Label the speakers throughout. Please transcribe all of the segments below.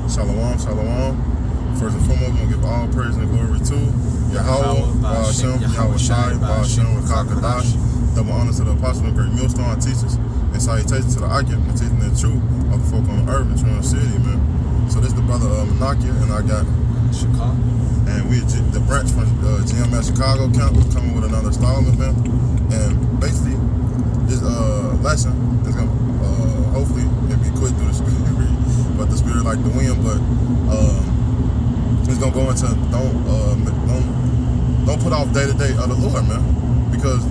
Speaker 1: Shalom, shalom. First and foremost, we're going to give all praise and glory to Yahweh, Ba'ashem, Yahweh Shai, Ba'ashem, Kakadash. Double honors to the apostle and great millstone teachers, and salutations to the Akim and teaching the truth of the folk on the earth in Trinity City, man. So this is the brother Manakia, and I got
Speaker 2: Chicago.
Speaker 1: And we the branch from GMS Chicago campus coming with another installment, man. And basically, this lesson is gonna hopefully it'll be quick through the spirit, but the spirit like the wind. But it's gonna go into don't put off day to day of the Lord, man. Because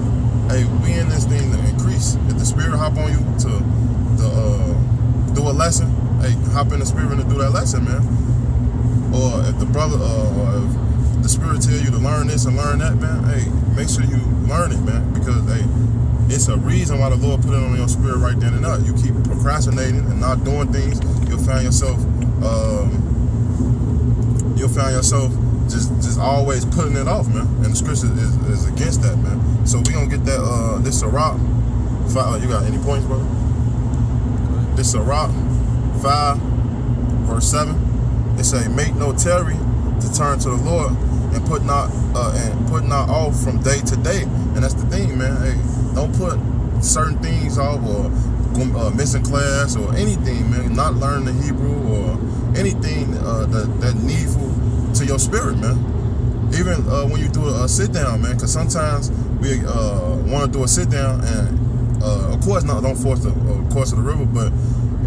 Speaker 1: hey, we in this thing to increase. If the spirit hop on you to do a lesson, hey, hop in the spirit and do that lesson, man. Or if the brother, or if the spirit tell you to learn this and learn that, man, hey, make sure you learn it, man, because hey, it's a reason why the Lord put it on your spirit right then and there. You keep procrastinating and not doing things, you'll find yourself just always putting it off, man. And the scripture is against that, man. So we gonna get that this Sirach 5. You got any points, brother? This Sirach 5 verse 7. It say, make no tarry to turn to the Lord and put not off from day to day. And that's the thing, man. Hey, don't put certain things off or missing class or anything, man. Not learning the Hebrew or anything that needful to your spirit, man. Even when you do a sit down, man, because sometimes we want to do a sit down and of course don't force the course of the river, but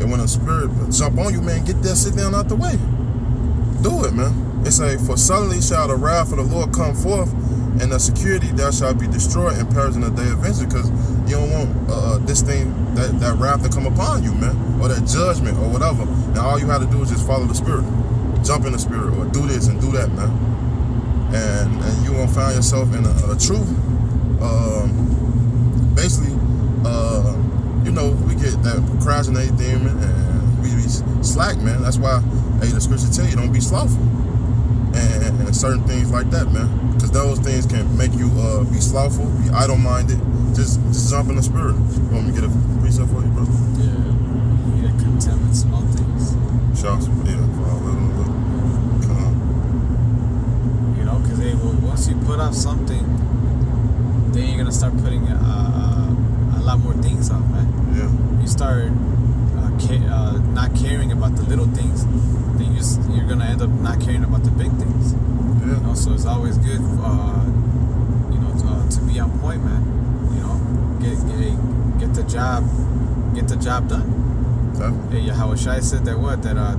Speaker 1: when a spirit jump on you, man, get that sit down out the way. Do it, man. It say, for suddenly shall the wrath of the Lord come forth, and the security thou shalt be destroyed and perish in the day of vengeance, because you don't want this thing, that wrath to come upon you, man, or that judgment or whatever. Now all you have to do is just follow the spirit, jump in the spirit, or do this and do that, man. And you won't find yourself in a truth. Basically, you know, we get that procrastinating demon and we be slack, man. That's why, hey, the scripture tell you don't be slothful and certain things like that, man. Because those things can make you be slothful, be idle-minded. Just jump in the spirit. You want me to get a precept for you, brother?
Speaker 2: Yeah, you get content with small things.
Speaker 1: Shots, yeah, for all little. Come on.
Speaker 2: You know, because once you put off something, then you're gonna start putting a lot more things off, man.
Speaker 1: Yeah.
Speaker 2: You start not caring about the little things, then you're gonna end up not caring about the big things.
Speaker 1: Yeah.
Speaker 2: You know, so it's always good, to be on point, man. You know, get the job done.
Speaker 1: Definitely.
Speaker 2: Hey, Yahweh Shai said that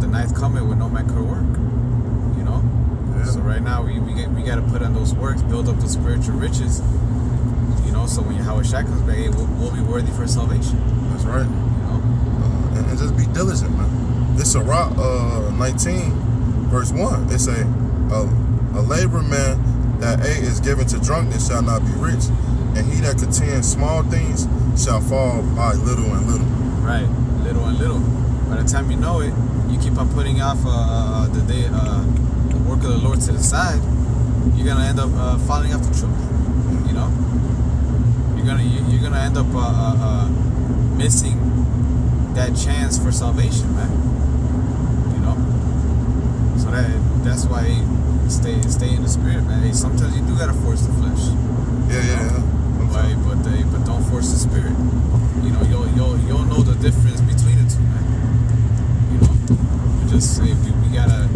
Speaker 2: the ninth coming with no man could work. You know.
Speaker 1: Yeah.
Speaker 2: So right now we got to put on those works, build up the spiritual riches. You know, so when Yahweh Shai comes back, we'll be worthy for salvation.
Speaker 1: That's right. And just be diligent, man. This Sirach 19 verse 1. It say, a laborer man that is given to drunkenness shall not be rich, and he that contends small things shall fall by little and little.
Speaker 2: Right, little and little. By the time you know it, you keep on putting off the work of the Lord to the side. You're gonna end up falling off the truth. You know, you're gonna end up missing that chance for salvation, man. You know, so that's why stay in the spirit, man. Hey, sometimes you do gotta force the flesh.
Speaker 1: Yeah.
Speaker 2: But don't force the spirit. You know, you'll know the difference between the two, man. You know, just say we gotta,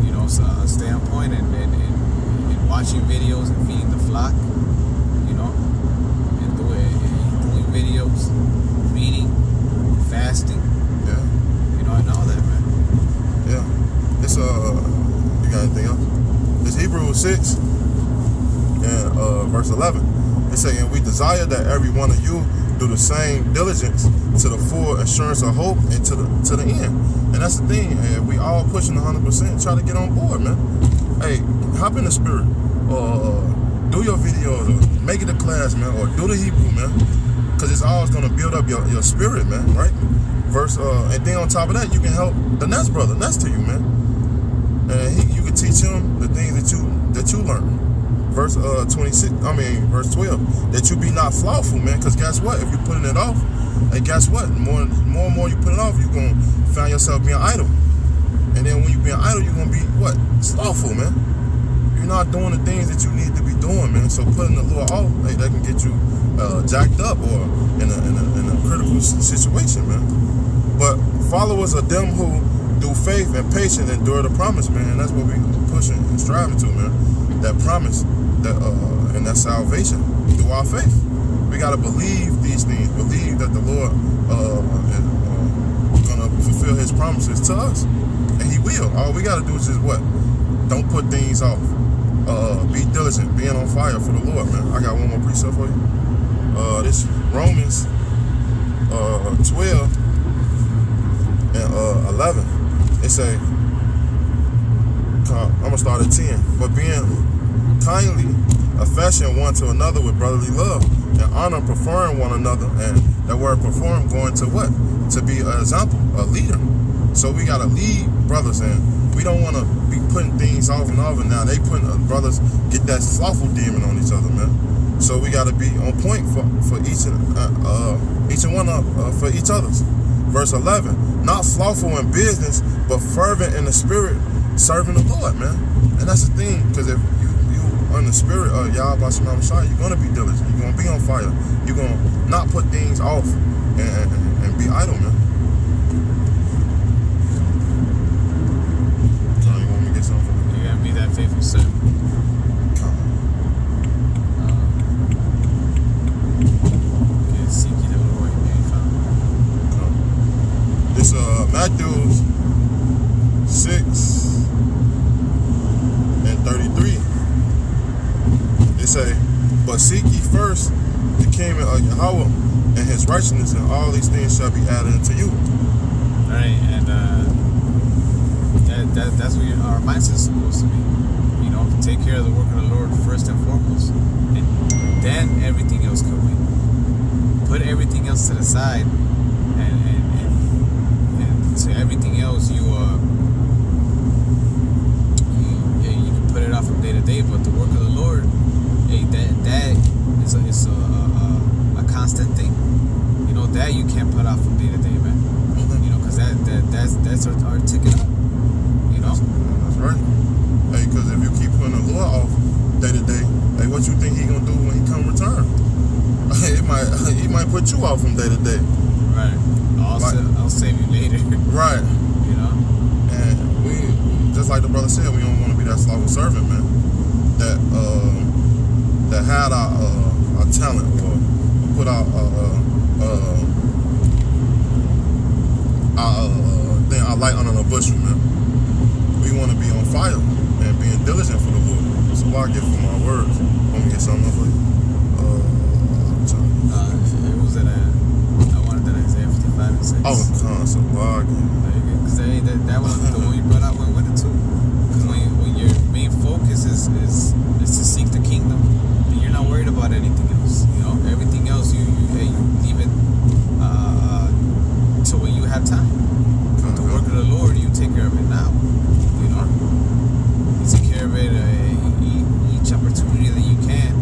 Speaker 2: you know, stay on point and watching videos and feeding the flock. You know, and doing videos, reading, fasting.
Speaker 1: Yeah.
Speaker 2: You know, and all that, man.
Speaker 1: Yeah. It's you got anything else? It's Hebrews 6 and verse 11. It say, and we desire that every one of you do the same diligence to the full assurance of hope and to the end. And that's the thing. Hey, we all pushing 100%, try to get on board, man. Hey, hop in the spirit, or do your videos, or make it a class, man, or do the Hebrew, man. Because it's always going to build up your spirit, man, right? And then on top of that, you can help the next brother next to you, man. And you can teach him the things that you learn. Verse 12, that you be not slothful, man. Because guess what? If you're putting it off, and guess what? More and more you put it off, you're going to find yourself being idle. And then when you being idle, you're gonna be what? Slothful, man. You're not doing the things that you need to be doing, man. So putting the Lord off, like, that can get you jacked up or in a critical situation, man. But followers are them who, through faith and patience, endure the promise, man. And that's what we pushing and striving to, man. That promise, that and that salvation through our faith. We gotta believe these things. Believe that the Lord is gonna fulfill His promises to us, and He will. All we gotta do is just what? Don't put things off. Be diligent, being on fire for the Lord, man. I got one more precept for you. This Romans 12 and 11. It say, I'm gonna start at 10. But being kindly affection one to another with brotherly love and honor, preferring one another, and that word perform going to what? To be an example, a leader. So we gotta lead brothers, and we don't want to be putting things off and off. And now they putting brothers get that slothful demon on each other, man. So we gotta be on point for each and one for each other's. Verse 11, not slothful in business, but fervent in the spirit, serving the Lord, man. And that's the thing, because if you in the spirit of Yahweh Shalom Shai, you're gonna be diligent. You're gonna be on fire. You're gonna not put things off and be idle, man. John, you want me to get something?
Speaker 2: You gotta be that faithful servant. Seek ye the Lord while he may be found.
Speaker 1: This Matthew 6 and 33. It say, but seek ye first the kingdom of Yahweh and His righteousness, and all these things shall be added unto you.
Speaker 2: Right, and that's what our mindset is supposed to be. You know, take care of the work of the Lord first and foremost, and then everything else come in. Put everything else to the side, and to everything else you can put it off from day to day. But the work of the Lord, hey, that is a constant thing. You know, that you can't put off from day to day, man. You know, because that's our ticket up. You know.
Speaker 1: That's right. Hey, because if you keep putting the Lord off day to day, hey, what you think He gonna do when He come return? He might put you off from day to day.
Speaker 2: Right. I'll save you later.
Speaker 1: Right.
Speaker 2: You know.
Speaker 1: And we, just like the brother said, we don't want to be that slothful servant, man. That had our talent, or put our light under the bushel, man. We want to be on fire and being diligent for the Lord. That's what I get from our words. Want me to get something else for you?
Speaker 2: It was I wanted that Isaiah 55 and 6.
Speaker 1: Oh, so why
Speaker 2: because that was the one you brought out when we went into. Because when your main focus is to seek the kingdom, and you're not worried about anything else. You know, everything else you leave it to when you have time. The work of the Lord, you take care of it now. You know, you take care of it each opportunity that you can.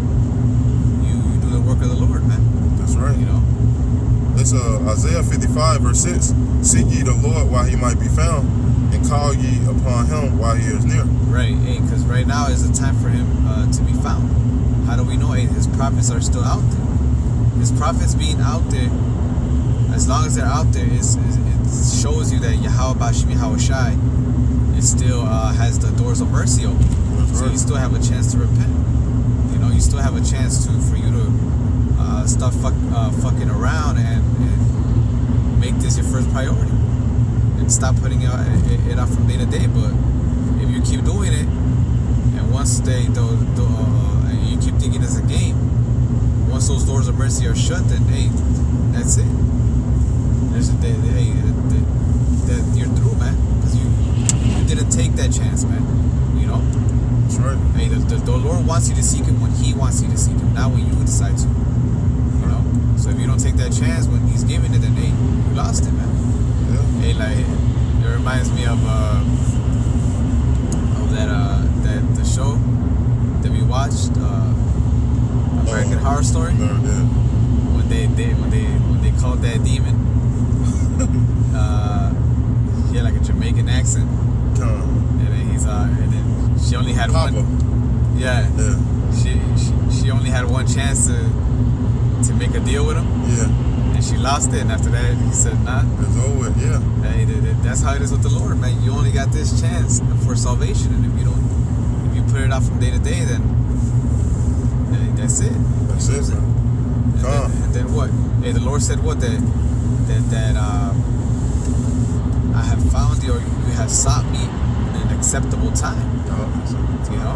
Speaker 2: You do the work of the Lord, man.
Speaker 1: That's right.
Speaker 2: You know.
Speaker 1: It's Isaiah 55 verse 6. Seek ye the Lord while He might be found, and call ye upon Him while He is near.
Speaker 2: Right, because right now is the time for Him to be found. How do we know? His prophets are still out there. His prophets being out there, as long as they're out there, it shows you that Yahweh Bashim Yahweh Shai, it still has the doors of mercy open.
Speaker 1: That's
Speaker 2: so
Speaker 1: right.
Speaker 2: you still have a chance to repent. You know, you still have a chance for you to stop fucking around and make this your first priority, and stop putting it out from day to day. But if you keep doing it, and once and you keep thinking it's a game, once those doors of mercy are shut, then hey, that's it. That you're through, man, because you didn't take that chance, man. You know.
Speaker 1: That's right.
Speaker 2: Hey, the Lord wants you to seek Him when He wants you to seek Him, not when you decide to. You know. So if you don't take that chance when He's giving it, then hey, you lost it, man.
Speaker 1: Yeah.
Speaker 2: Hey, like it reminds me of that the show that we watched, American Horror Story.
Speaker 1: No, yeah.
Speaker 2: When they called that demon, he had like a Jamaican accent. only had
Speaker 1: Papa.
Speaker 2: one. Yeah. She only had one chance to make a deal with him.
Speaker 1: Yeah.
Speaker 2: And she lost it. And after that, he said, nah.
Speaker 1: It's over with. Yeah.
Speaker 2: Hey, that's how it is with the Lord, man. You only got this chance for salvation, and if you put it out from day to day, then that's it.
Speaker 1: That's it, man.
Speaker 2: And then what? Hey, the Lord said what? That I have found you, or you have sought me in an acceptable time. You know,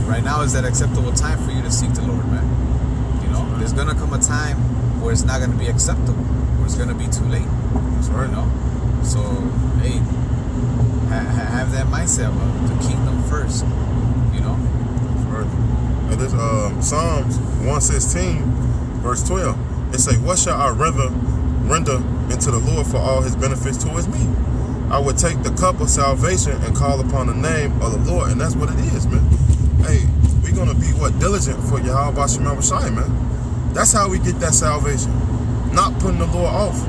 Speaker 2: right now is that acceptable time for you to seek the Lord, man. You know, there's gonna come a time where it's not gonna be acceptable, where it's gonna be too late.
Speaker 1: That's right.
Speaker 2: You know, so hey, have that mindset of the kingdom first. You know.
Speaker 1: That's right. And this Psalms 116, verse 12. It say, "What shall I render unto the Lord for all His benefits towards me? I would take the cup of salvation and call upon the name of the Lord." And that's what it is, man. Hey, we're gonna be diligent for Yahweh Shema Shai, man. That's how we get that salvation. Not putting the Lord off.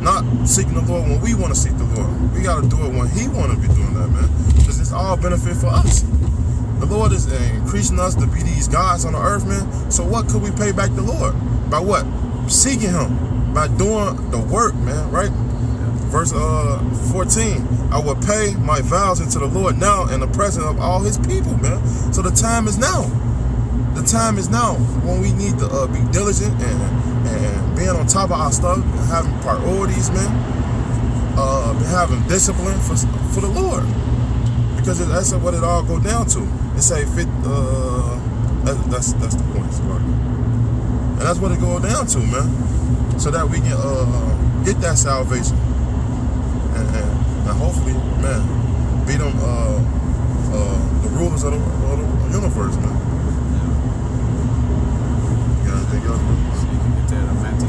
Speaker 1: Not seeking the Lord when we want to seek the Lord. We gotta do it when He wanna be doing that, man. Because it's all benefit for us. The Lord is increasing us to be these gods on the earth, man. So what could we pay back the Lord? By what? Seeking Him. By doing the work, man, right? Verse 14, I will pay my vows unto the Lord now in the presence of all His people, man. So the time is now. The time is now when we need to be diligent and being on top of our stuff, and having priorities, man. Having discipline for the Lord. Because that's what it all go down to. It say that's the point, right? And that's what it go down to, man. So that we can get that salvation. And hopefully, man, be them the rulers of the universe, man. You got anything else, man?
Speaker 2: So you can get that Matthew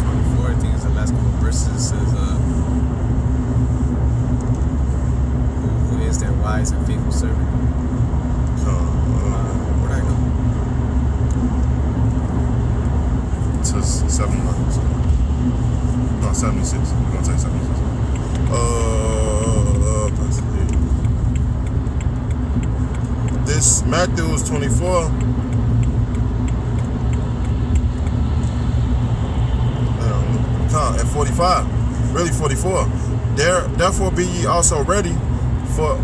Speaker 2: 24, I think it's the last couple of verses. It says, who is that wise and faithful servant? Where'd I go?
Speaker 1: To 79. No, 76. We're gonna take 76. This Matthew is 24. And 45. Really 44. Therefore be ye also ready, for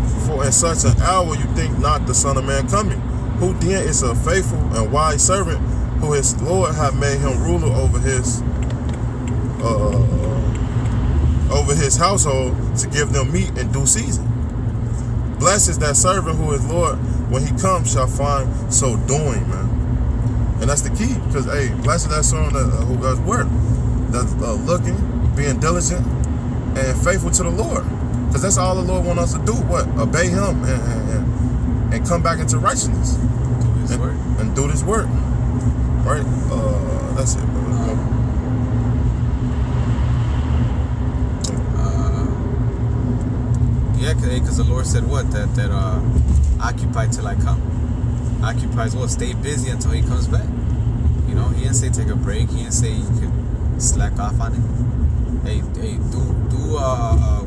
Speaker 1: in such an hour you think not the Son of Man coming. Who then is a faithful and wise servant, who his Lord have made him ruler over his household, to give them meat in due season. Blessed is that servant who his Lord, when he comes, shall find so doing, man. And that's the key, because hey, blessed is that servant who does work, that's looking, being diligent, and faithful to the Lord. Because that's all the Lord wants us to do. What? Obey Him and come back into righteousness.
Speaker 2: Do His work.
Speaker 1: And do this work. Right? That's it, man.
Speaker 2: Yeah, because the Lord said what? That occupy till I come. Occupies what? Stay busy until He comes back. You know, He didn't say take a break. He didn't say you could slack off on it. Hey, do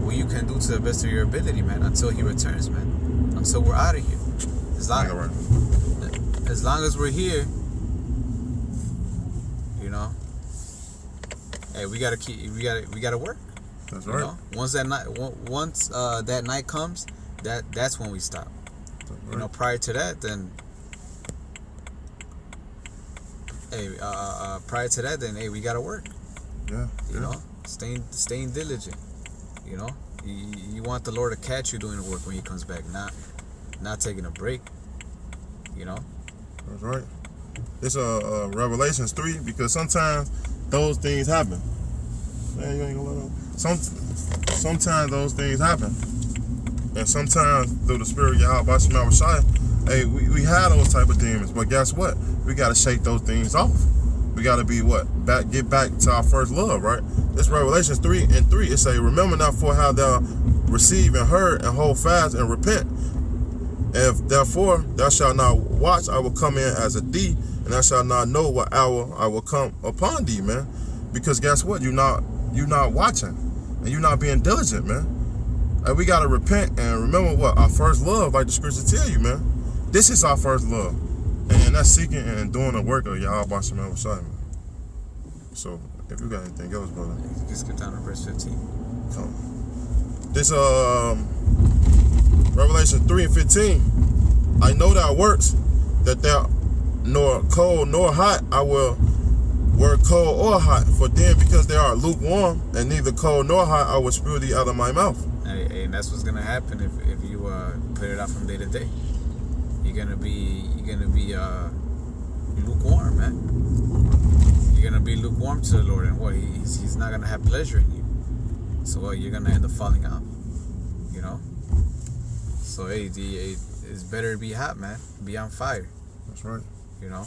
Speaker 2: what you can do to the best of your ability, man, until He returns, man. Until we're out of here. As long as we're here, you know. Hey, we gotta work.
Speaker 1: That's right.
Speaker 2: You know? Once that night comes, that's when we stop.
Speaker 1: Right.
Speaker 2: You know, prior to that, then hey, we gotta work.
Speaker 1: Yeah.
Speaker 2: You know, staying diligent. You know, you want the Lord to catch you doing the work when He comes back, not taking a break. You know.
Speaker 1: That's right. It's Revelations 3, because sometimes those things happen. Man, you ain't gonna let them. Sometimes those things happen, and sometimes through the Spirit of Yahweh Shema Shai, hey, we had those type of demons, but guess what? We gotta shake those things off. We gotta be get back to our first love, right? This Revelations 3:3. It say, remember not for how thou received and heard, and hold fast and repent. If therefore thou shalt not watch, I will come in as a thief, and thou shalt not know what hour I will come upon thee, man. Because guess what? You're not watching, and you're not being diligent, man. And we gotta repent and remember what our first love, like the scriptures tell you, man. This is our first love, and that's seeking and doing the work of Yahweh Basham Messiah, man. So, if you got anything else, brother,
Speaker 2: You can skip down to verse 15.
Speaker 1: come. This Revelation 3:15. I know thy works, that thou nor cold nor hot. I will work cold or hot. For then, because they are lukewarm and neither cold nor hot, I will spew thee out of my mouth.
Speaker 2: And that's what's gonna happen if you put it out from day to day. You're gonna be lukewarm, man. You're gonna be lukewarm to the Lord, and what he's not gonna have pleasure in you. So you're gonna end up falling out. You know. So it's better to be hot, man. Be on fire.
Speaker 1: That's right.
Speaker 2: You know.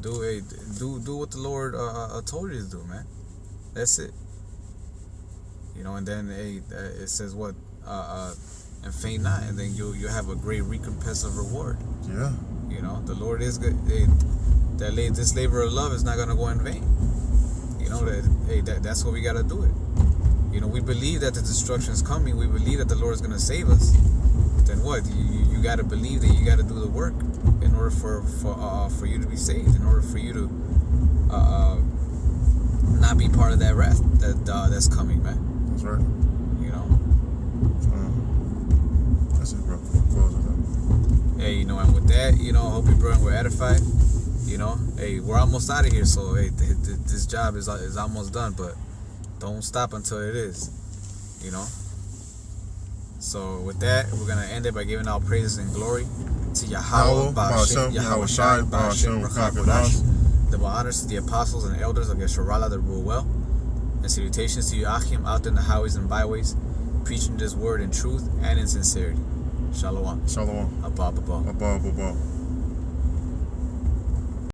Speaker 2: Do what the Lord told you to do, man. That's it. You know, and then it says what and faint not, and then you have a great recompense of reward.
Speaker 1: Yeah.
Speaker 2: You know, the Lord is good. This labor of love is not gonna go in vain. You know that's what we gotta do it. You know, we believe that the destruction is coming. We believe that the Lord is gonna save us. Then what? You gotta believe that you gotta do the work in order for you to be saved. In order for you to not be part of that wrath that's coming, man.
Speaker 1: That's right.
Speaker 2: You know.
Speaker 1: That's it, bro. Close it up.
Speaker 2: Hey, you know, and with that, you know, I hope you bro were edified. You know, hey, we're almost out of here, so hey, this job is almost done, but don't stop until it is. You know. So with that, we're gonna end it by giving all praises and glory to Yahweh, Ba'ashem, Yahweh Shai, Ba'ashem, Rakakodash. Double honors to the apostles and elders of Yesharallah that rule well, and salutations to you, Achim, out in the highways and byways, preaching this word in truth and in sincerity. Shalom.
Speaker 1: Shalom.
Speaker 2: Abba.
Speaker 1: Abba.